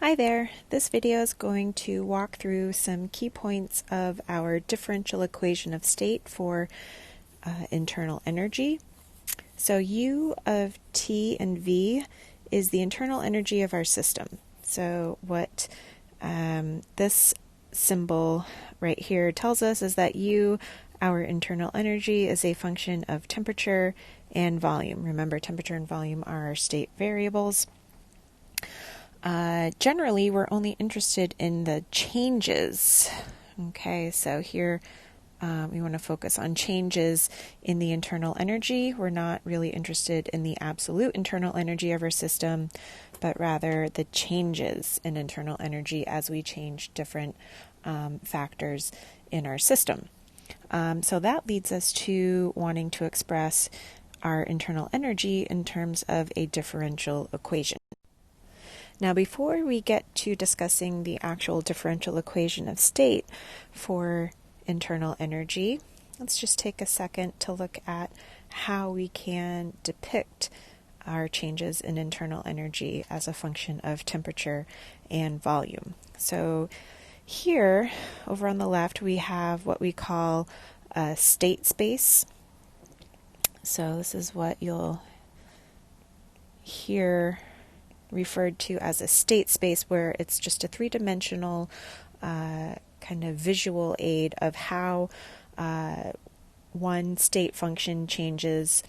Hi there. This video is going to walk through some key points of our differential equation of state for internal energy. So U of T and V is the internal energy of our system. So what this symbol right here tells us is that U, our internal energy, is a function of temperature and volume. Remember, temperature and volume are our state variables. Generally, we're only interested in the changes. Okay, so here we want to focus on changes in the internal energy. We're not really interested in the absolute internal energy of our system, but rather the changes in internal energy as we change different factors in our system. So that leads us to wanting to express our internal energy in terms of a differential equation. Now, before we get to discussing the actual differential equation of state for internal energy, let's just take a second to look at how we can depict our changes in internal energy as a function of temperature and volume. So here, over on the left, we have what we call a state space. So this is what you'll hear referred to as a state space, where it's just a three-dimensional kind of visual aid of how one state function changes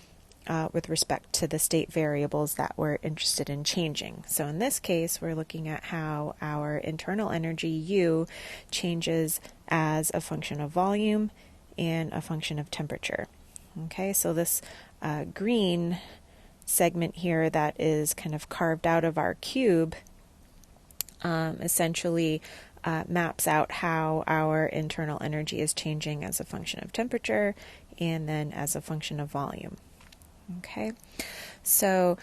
with respect to the state variables that we're interested in changing. So in this case, we're looking at how our internal energy U changes as a function of volume and a function of temperature. Okay, so this green segment here that is kind of carved out of our cube essentially maps out how our internal energy is changing as a function of temperature and then as a function of volume. Okay, so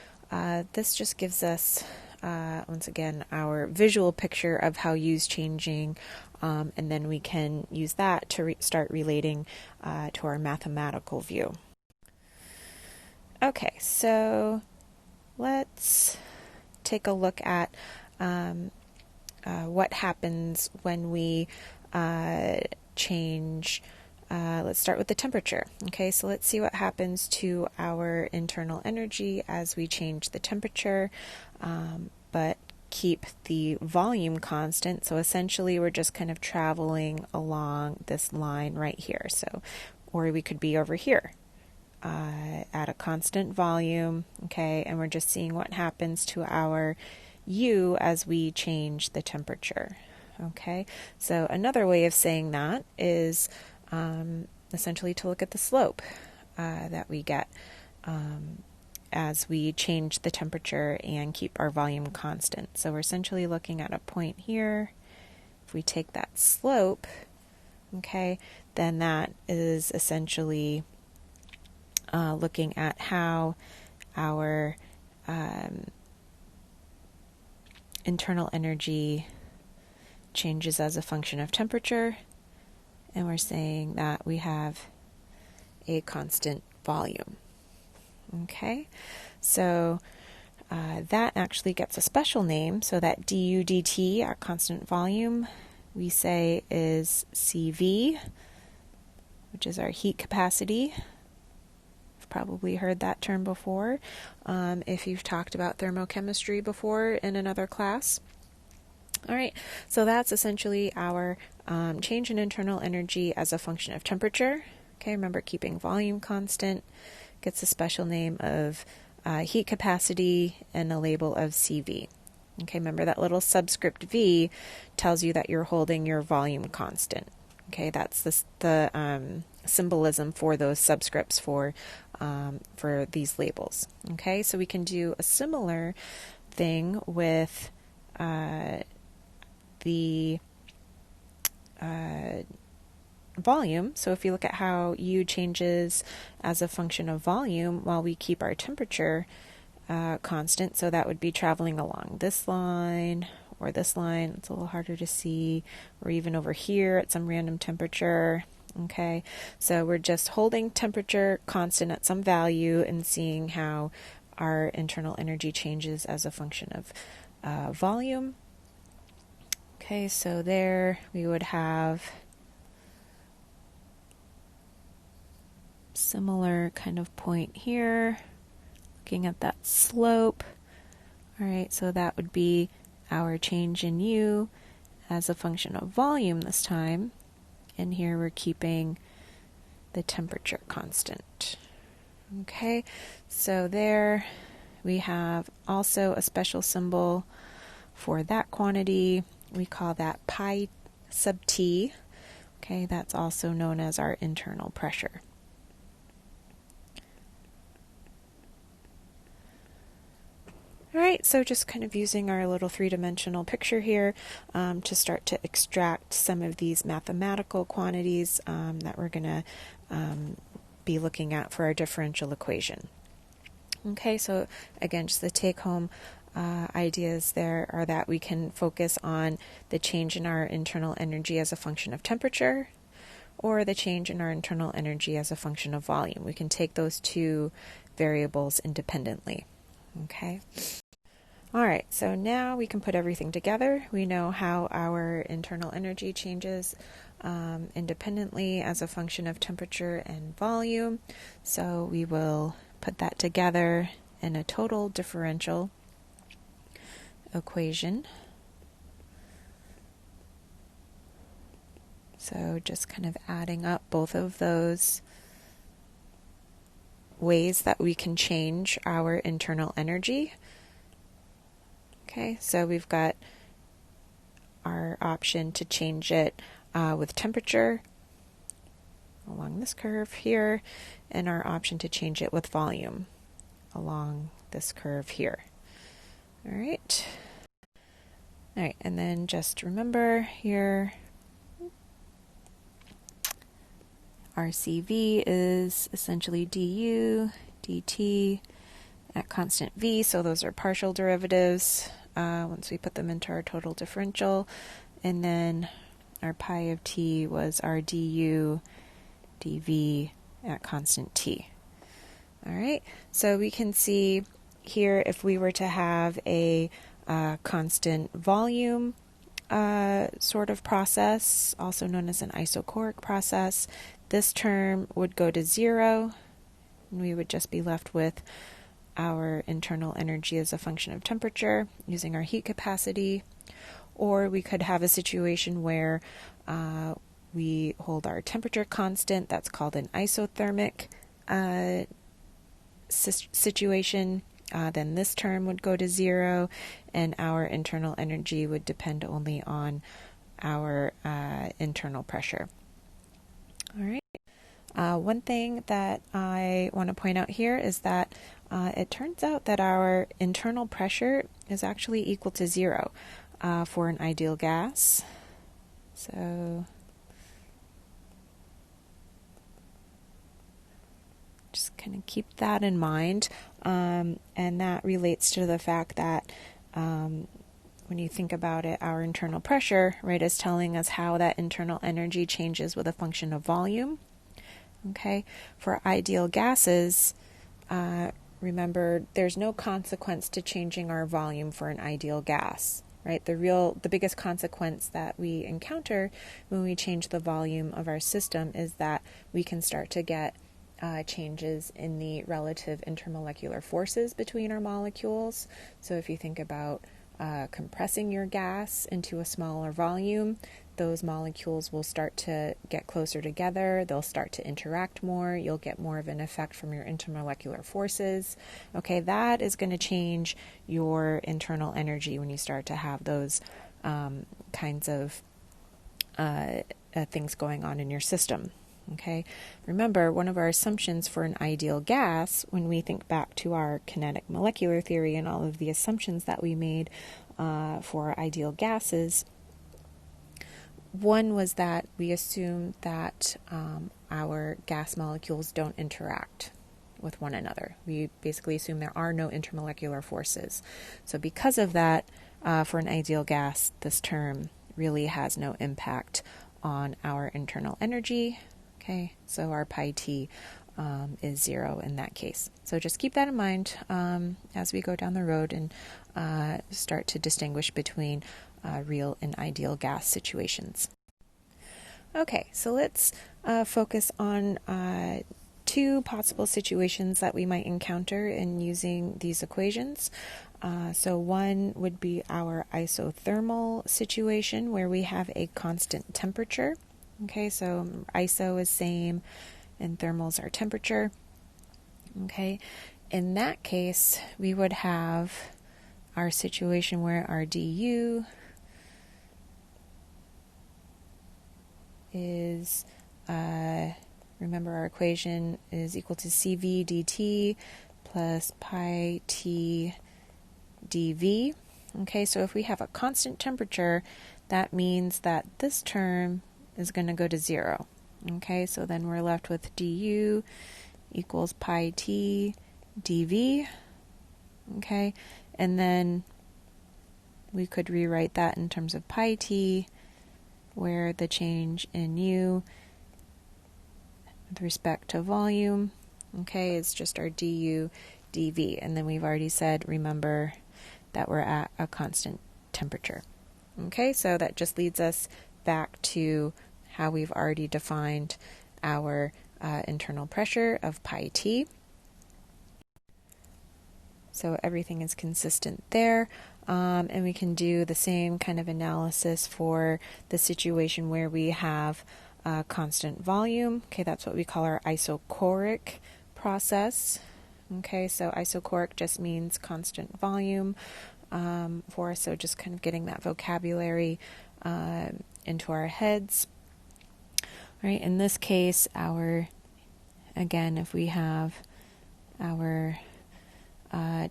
this just gives us once again our visual picture of how U is changing, and then we can use that to start relating to our mathematical view. Okay, so let's take a look at what happens when we change. Let's start with the temperature. Okay, so let's see what happens to our internal energy as we change the temperature, but keep the volume constant. So essentially, we're just kind of traveling along this line right here. So, or we could be over here. At a constant volume, okay, and we're just seeing what happens to our U as we change the temperature. Okay, so another way of saying that is essentially to look at the slope that we get as we change the temperature and keep our volume constant. So we're essentially looking at a point here. If we take that slope, okay, then that is essentially looking at how our internal energy changes as a function of temperature, and we're saying that we have a constant volume. Okay, so that actually gets a special name, so that du dt, our constant volume, we say is CV, which is our heat capacity. Probably heard that term before if you've talked about thermochemistry before in another class. All right, so that's essentially our change in internal energy as a function of temperature. Okay, remember keeping volume constant gets a special name of heat capacity and a label of CV. Okay, remember that little subscript V tells you that you're holding your volume constant. Okay, that's the symbolism for those subscripts for these labels. Okay, so we can do a similar thing with the volume. So if you look at how U changes as a function of volume while we keep our temperature constant, so that would be traveling along this line or this line. It's a little harder to see, or even over here at some random temperature. Okay, so we're just holding temperature constant at some value and seeing how our internal energy changes as a function of volume. Okay, so there we would have similar kind of point here, looking at that slope. All right, so that would be our change in U as a function of volume this time. And here we're keeping the temperature constant. Okay, so there we have also a special symbol for that quantity. We call that pi sub T. Okay, that's also known as our internal pressure. All right, so just kind of using our little three-dimensional picture here to start to extract some of these mathematical quantities that we're going to be looking at for our differential equation. Okay, so again, just the take-home ideas there are that we can focus on the change in our internal energy as a function of temperature, or the change in our internal energy as a function of volume. We can take those two variables independently. Okay. All right, so now we can put everything together. We know how our internal energy changes independently as a function of temperature and volume. So we will put that together in a total differential equation. So just kind of adding up both of those ways that we can change our internal energy. Okay, so we've got our option to change it with temperature along this curve here, and our option to change it with volume along this curve here. All right, and then just remember here, our CV is essentially du dt at constant v, so those are partial derivatives once we put them into our total differential. And then our pi of t was our du dv at constant t. All right, so we can see here if we were to have a constant volume sort of process, also known as an isochoric process, this term would go to 0, and we would just be left with our internal energy as a function of temperature using our heat capacity. Or we could have a situation where we hold our temperature constant. That's called an isothermic situation. Then this term would go to 0, and our internal energy would depend only on our internal pressure. All right. One thing that I want to point out here is that it turns out that our internal pressure is actually equal to 0 for an ideal gas. So just kind of keep that in mind, and that relates to the fact that when you think about it, our internal pressure, right, is telling us how that internal energy changes with a function of volume. Okay, for ideal gases, remember there's no consequence to changing our volume for an ideal gas, right? The biggest consequence that we encounter when we change the volume of our system is that we can start to get changes in the relative intermolecular forces between our molecules. So if you think about compressing your gas into a smaller volume, those molecules will start to get closer together. They'll start to interact more. You'll get more of an effect from your intermolecular forces. Okay, that is going to change your internal energy when you start to have those kinds of things going on in your system. Okay, remember, one of our assumptions for an ideal gas, when we think back to our kinetic molecular theory and all of the assumptions that we made for ideal gases, one was that we assume that our gas molecules don't interact with one another. We basically assume there are no intermolecular forces. So because of that, for an ideal gas, this term really has no impact on our internal energy. Okay, so our pi t is 0 in that case. So just keep that in mind as we go down the road and start to distinguish between real and ideal gas situations. Okay, so let's focus on two possible situations that we might encounter in using these equations. So one would be our isothermal situation where we have a constant temperature. Okay, so iso is same and thermals are temperature. Okay, in that case, we would have our situation where our du is, remember our equation is equal to Cv dt plus pi t dV. Okay, so if we have a constant temperature, that means that this term is going to go to 0. Okay, so then we're left with du equals pi t dV. Okay, and then we could rewrite that in terms of pi t, where the change in u with respect to volume, okay, is just our du dV. And then we've already said, remember, that we're at a constant temperature. Okay, so that just leads us back to how we've already defined our internal pressure of pi t. So everything is consistent there. And we can do the same kind of analysis for the situation where we have constant volume. Okay, that's what we call our isochoric process. Okay, so isochoric just means constant volume for us, so just kind of getting that vocabulary into our heads. All right, in this case, again, if we have our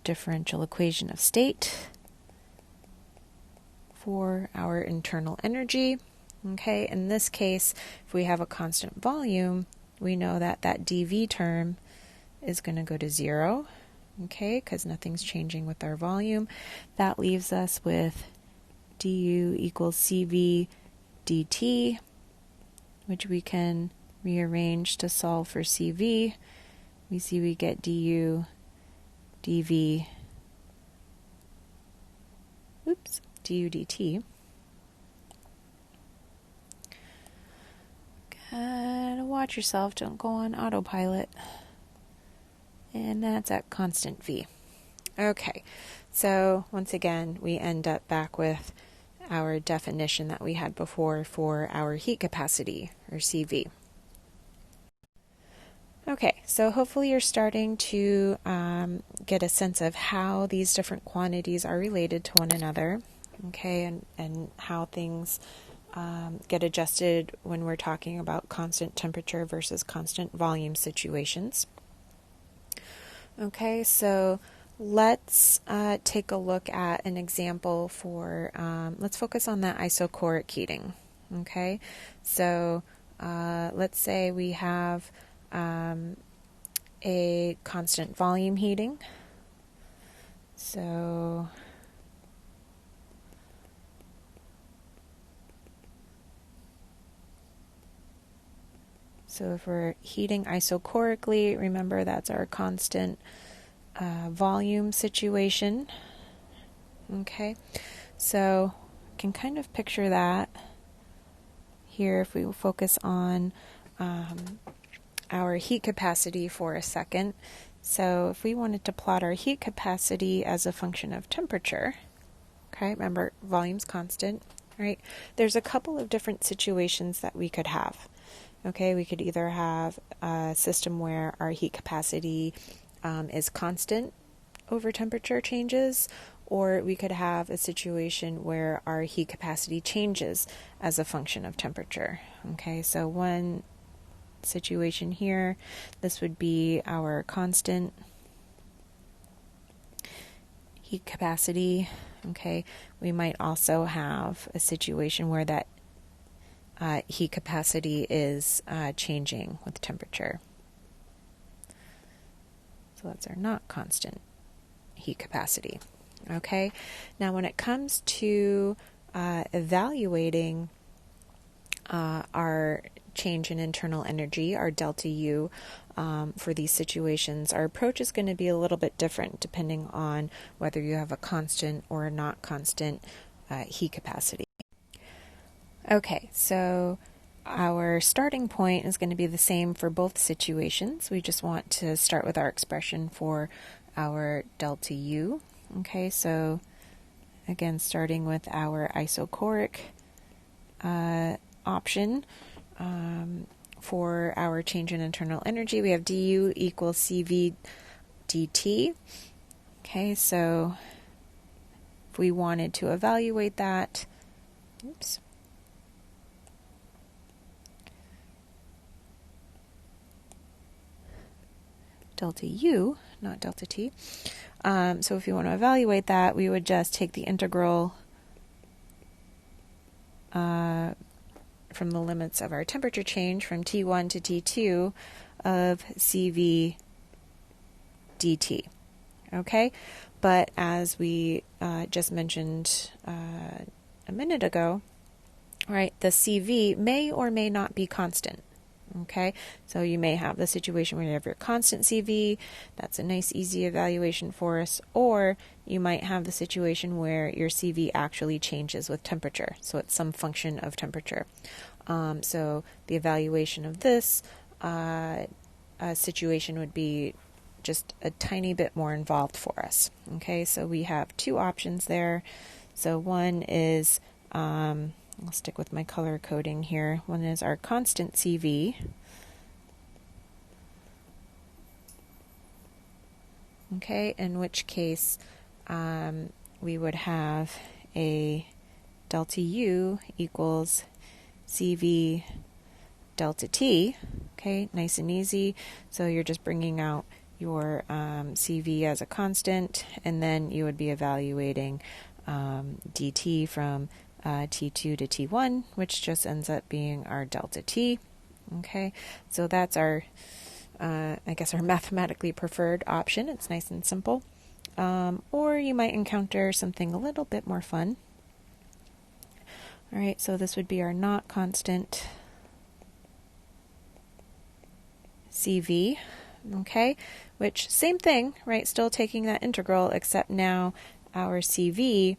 differential equation of state for our internal energy, okay, in this case, if we have a constant volume, we know that that dV term is going to go to 0, okay, because nothing's changing with our volume. That leaves us with du equals Cv dt, which we can rearrange to solve for Cv. We see we get du dV, du dt. Gotta watch yourself, don't go on autopilot. And that's at constant V. Okay, so once again, we end up back with our definition that we had before for our heat capacity, or CV. Okay, so hopefully you're starting to get a sense of how these different quantities are related to one another, okay, and how things get adjusted when we're talking about constant temperature versus constant volume situations. Okay, so let's take a look at an example for, let's focus on that isochoric heating. Okay, so let's say we have a constant volume heating. So if we're heating isochorically, remember that's our constant volume situation. Okay, so you can kind of picture that here if we focus on our heat capacity for a second. So if we wanted to plot our heat capacity as a function of temperature, okay, remember volume's constant, right? There's a couple of different situations that we could have. Okay, we could either have a system where our heat capacity is constant over temperature changes, or we could have a situation where our heat capacity changes as a function of temperature. Okay, so one situation here, this would be our constant heat capacity. Okay, we might also have a situation where that heat capacity is changing with temperature. So that's our not constant heat capacity. Okay, now when it comes to evaluating our change in internal energy, our delta U, for these situations, our approach is going to be a little bit different depending on whether you have a constant or a not constant heat capacity. Okay, so our starting point is going to be the same for both situations. We just want to start with our expression for our delta U. Okay, so again, starting with our isochoric option, for our change in internal energy, we have du equals Cv dt. Okay, so if we wanted to evaluate that, delta U, not delta T. So if you want to evaluate that, we would just take the integral from the limits of our temperature change from T1 to T2 of Cv dt. Okay, but as we just mentioned a minute ago, right, the Cv may or may not be constant. Okay, so you may have the situation where you have your constant Cv, that's a nice easy evaluation for us, or you might have the situation where your Cv actually changes with temperature, so it's some function of temperature. So the evaluation of this situation would be just a tiny bit more involved for us. Okay, so we have two options there. So one is, I'll stick with my color coding here. One is our constant Cv. Okay, in which case we would have a delta U equals Cv delta T. Okay, nice and easy. So you're just bringing out your Cv as a constant, and then you would be evaluating dt from T2 to T1, which just ends up being our delta T. Okay, so that's our, I guess, our mathematically preferred option. It's nice and simple. Or you might encounter something a little bit more fun. All right, so this would be our not constant Cv, okay, which same thing, right, still taking that integral, except now our Cv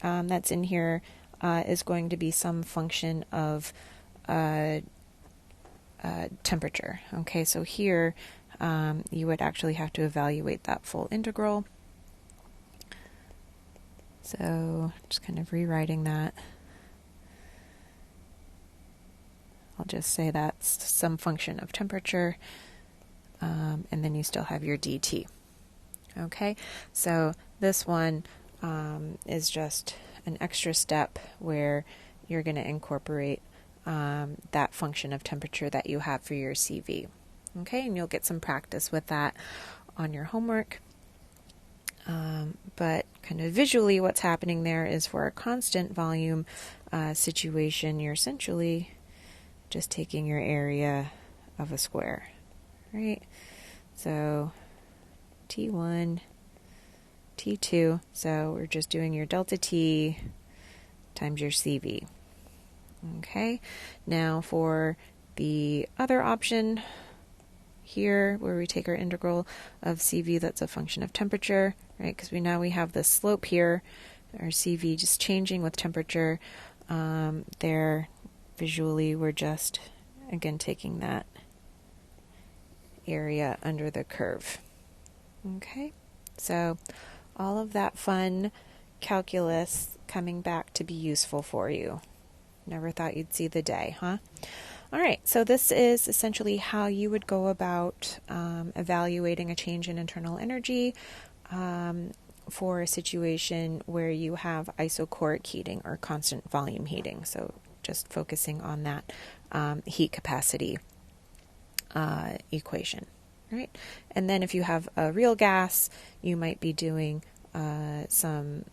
that's in here is going to be some function of temperature. Okay, so here you would actually have to evaluate that full integral. So just kind of rewriting that. I'll just say that's some function of temperature, and then you still have your dt. Okay, so this one is just an extra step where you're going to incorporate that function of temperature that you have for your Cv. Okay, and you'll get some practice with that on your homework. But kind of visually what's happening there is for a constant volume situation, you're essentially just taking your area of a square, right? So T1, T2, so we're just doing your delta T times your Cv. Okay, now for the other option here, where we take our integral of Cv that's a function of temperature, right, because we have this slope here, our Cv just changing with temperature. There, visually, we're just, again, taking that area under the curve. Okay, so all of that fun calculus coming back to be useful for you. Never thought you'd see the day, huh? All right, so this is essentially how you would go about evaluating a change in internal energy for a situation where you have isochoric heating or constant volume heating. So just focusing on that heat capacity equation, right? And then if you have a real gas, you might be doing some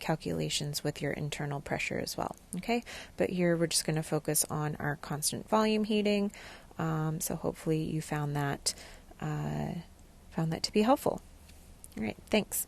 calculations with your internal pressure as well. Okay, but here we're just going to focus on our constant volume heating. So hopefully you found that to be helpful. All right, thanks.